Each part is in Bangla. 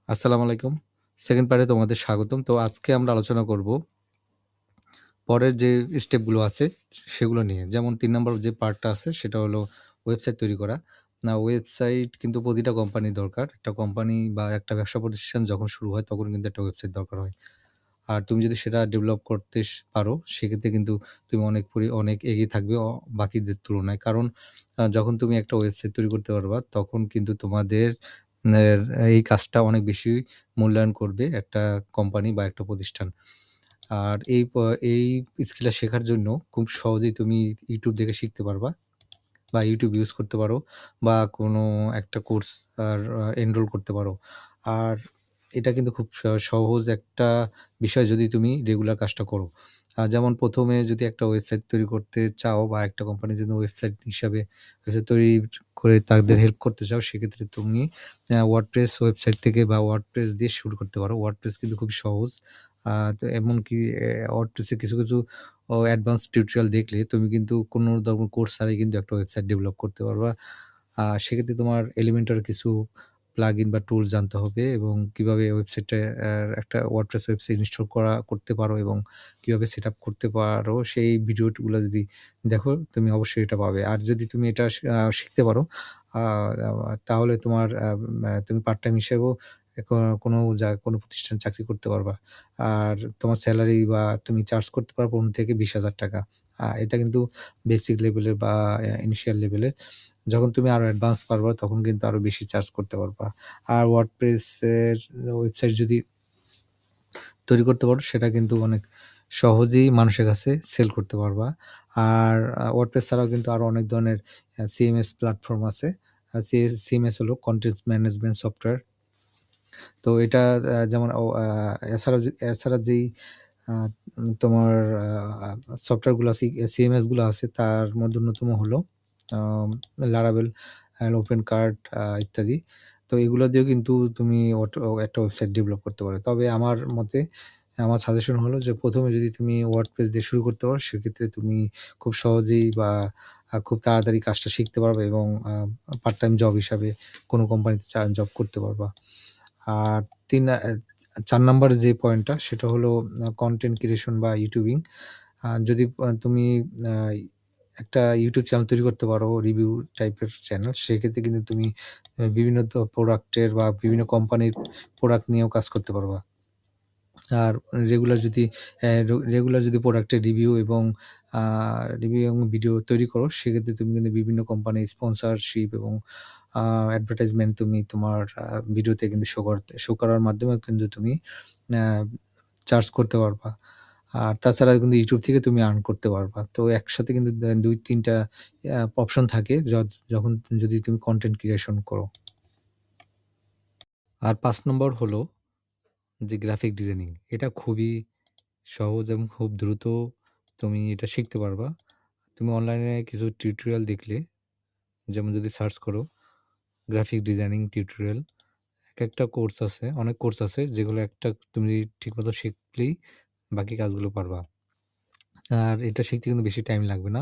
আসসালামু আলাইকুম। সেকেন্ড পার্টে তোমাদের স্বাগতম। তো আজকে আমরা আলোচনা করব পরের যে স্টেপগুলো আছে সেগুলো নিয়ে। যেমন ৩ নম্বর যে পার্টটা আছে সেটা হলো ওয়েবসাইট তৈরি করা। ওয়েবসাইট কিন্তু প্রতিটা কোম্পানির দরকার। একটা কোম্পানি বা একটা ব্যবসা প্রতিষ্ঠান যখন শুরু হয় তখন কিন্তু একটা ওয়েবসাইট দরকার হয়। আর তুমি যদি সেটা ডেভেলপ করতে পারো সেক্ষেত্রে কিন্তু তুমি অনেক এগিয়ে থাকবে বাকিদের তুলনায়। কারণ যখন তুমি একটা ওয়েবসাইট তৈরি করতে পারবা তখন কিন্তু তোমাদের এর এই কাজটা অনেক বেশি মূল্যায়ন করবে একটা কোম্পানি বা একটা প্রতিষ্ঠান। আর এই স্কিলটা শেখার জন্য খুব সহজেই তুমি YouTube দেখে শিখতে পারবা বা YouTube ইউজ করতে পারো বা কোনো একটা কোর্স এনরোল করতে পারো। আর এটা কিন্তু খুব সহজ একটা বিষয় যদি তুমি রেগুলার কাজটা করো। যেমন ১ম এ যদি একটা ওয়েবসাইট তৈরি করতে চাও বা একটা কোম্পানির জন্য ওয়েবসাইট তৈরি করে তাদের হেল্প করতে চাও, সেক্ষেত্রে তুমি WordPress ওয়েবসাইট থেকে বা WordPress দিয়ে শুরু করতে পারো। WordPress কিন্তু খুব সহজ। তো এমনকি WordPress এ কিছু অ্যাডভান্স টিউটোরিয়াল দেখলে তুমি কিন্তু কোনো রকম কোর্স ছাড়াই কিন্তু একটা ওয়েবসাইট ডেভেলপ করতে পারবা। সেক্ষেত্রে তোমার এলিমেন্টারি কিছু প্লাগইন বা টুলস জানতে হবে এবং কিভাবে ওয়েবসাইটটা একটা WordPress ওয়েবসাইট ইনস্টল করতে পারো এবং কিভাবে সেটআপ করতে পারো সেই ভিডিওগুলা যদি দেখো তুমি অবশ্যই এটা পাবে। আর যদি তুমি এটা শিখতে পারো আ আ তাহলে তোমার তুমি পার্ট টাইম হিসেবেও এ ক কোনো কোনো প্রতিষ্ঠানে চাকরি করতে পারবা। আর তোমার সেলারি বা তুমি চার্জ করতে পারো ১৫,০০০-২০,০০০ টাকা। এটা কিন্তু বেসিক লেভেলের বা ইনিশিয়াল লেভেলের। যখন তুমি আরো অ্যাডভান্স পারবা তখন কিন্তু আরো বেশি চার্জ করতে পারবা। আর WordPress এর ওয়েবসাইট যদি তৈরি করতে পারো সেটা কিন্তু অনেক সহজেই মানুষের কাছে সেল করতে পারবা। আর WordPress ছাড়াও কিন্তু আরো অনেক ধরনের CMS প্ল্যাটফর্ম আছে। CMS হলো কনটেন্ট ম্যানেজমেন্ট সফটওয়্যার। তো এটা যেমন ও এছাড়া যেই আ তোমার আ সফটওয়্যারগুলো আছে, CMS গুলো আছে তার মধ্যে অন্যতম হলো আম Laravel, ওপেনকার্ট ইত্যাদি। তো এগুলো দিয়েও কিন্তু তুমি একটা ওয়েবসাইট ডেভেলপ করতে পারো। তবে আমার মতে আমার সাজেশন হলো যে ১ম এ যদি তুমি WordPress দিয়ে শুরু করতে পারো সেক্ষেত্রে তুমি খুব সহজেই বা খুব তাড়াতাড়ি কাজটা শিখতে পারবে এবং পার্ট টাইম জব হিসাবে কোনো কোম্পানিতে জব করতে পারবা। আর ৩ আ ৪ নাম্বারে যে পয়েন্টটা সেটা হলো কনটেন্ট ক্রিয়েশন বা ইউটিউবিং। যদি তুমি আ একটা YouTube চ্যানেল তৈরি করতে পারো, রিভিউ টাইপের চ্যানেল, সেক্ষেত্রে কিন্তু তুমি বিভিন্ন প্রোডাক্টের বা বিভিন্ন কোম্পানির প্রোডাক্ট নিয়েও কাজ করতে পারবা। আর রেগুলার যদি রেগুলার যদি প্রোডাক্টের আ রিভিউ এবং ভিডিও তৈরি করো, সেক্ষেত্রে তুমি কিন্তু বিভিন্ন কোম্পানির স্পন্সরশিপ এবং আ অ্যাডভার্টাইজমেন্ট তুমি তোমার ভিডিওতে কিন্তু শো করার মাধ্যমেও কিন্তু তুমি আ চার্জ করতে পারবা। আর তাছাড়া কিন্তু YouTube থেকে তুমি আর্ন করতে পারবা। তো একসাথে কিন্তু ২-৩ টা অপশন থাকে যখন যদি তুমি কনটেন্ট ক্রিয়েশন করো। আর ৫ নম্বর হলো যে গ্রাফিক ডিজাইনিং। এটা খুবই সহজ এবং খুব দ্রুত তুমি এটা শিখতে পারবা। তুমি অনলাইনে কিছু টিউটোরিয়াল দেখলে, যেমন যদি সার্চ করো গ্রাফিক ডিজাইনিং টিউটোরিয়াল, একেকটা কোর্স আছে, অনেক কোর্স আছে যেগুলো একটা তুমি ঠিকমতো শিখলেই বাকি কাজগুলো পারবা। আর এটা শিখতে কিন্তু বেশি টাইম লাগবে না।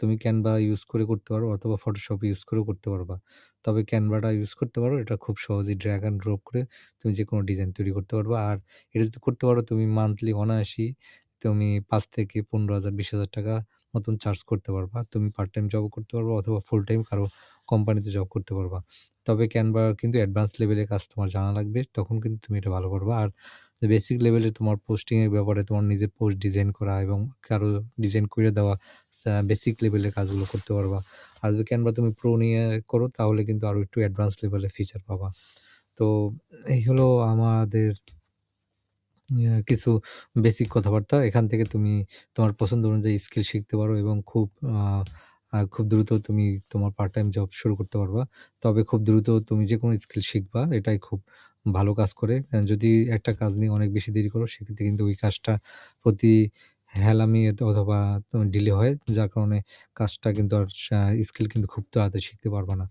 তুমি Canva ইউজ করে করতে পারো অথবা Photoshop ইউজ করেও করতে পারবা। তবে Canva টা ইউজ করতে পারো, এটা খুব সহজেই ড্র্যাগ অ্যান্ড ড্রপ করে তুমি যেকোনো ডিজাইন তৈরি করতে পারবা। আর এটা যদি করতে পারো তুমি মান্থলি অনায়াসেই তুমি ৫ থেকে ১৫,০০০, ২০,০০০ টাকা মতন চার্জ করতে পারবা। তুমি পার্ট টাইম জবও করতে পারবা অথবা ফুল টাইম কারো কোম্পানিতে জব করতে পারবা। তবে Canva কিন্তু অ্যাডভান্স লেভেলের কাজ তোমার জানা লাগবে। তখন কিন্তু তুমি এটা ভালো পারবা। আর বেসিক লেভেলে তোমার পোস্টিং এর ব্যাপারে তোমার নিজের পোস্ট ডিজাইন করা এবং কারো ডিজাইন কইরে দেওয়া বেসিক লেভেলের কাজগুলো করতে পারবা। আর যদি Canva তুমি প্রো নিয়ে করো তাহলে কিন্তু আরো একটু অ্যাডভান্স লেভেলের ফিচার পাবা। তো এই হলো আমাদের কিছু বেসিক কথাবার্তা। এখান থেকে তুমি তোমার পছন্দ অনুযায়ী স্কিল শিখতে পারো এবং আ খুব দ্রুত তুমি তোমার পার্ট টাইম জব শুরু করতে পারবা। তবে খুব দ্রুত তুমি যেকোনো স্কিল শিখবা, এটাই খুব ভালো কাজ করে। যদি একটা কাজ নিয়ে অনেক বেশি দেরি করো সেক্ষেত্রে কিন্তু ওই কাজটা প্রতি হেলামি অথবা ডিলে হয়। যার কারণে কাজটা কিন্তু আর স্কিল কিন্তু খুব তাড়াতাড়ি শিখতে পারবা না।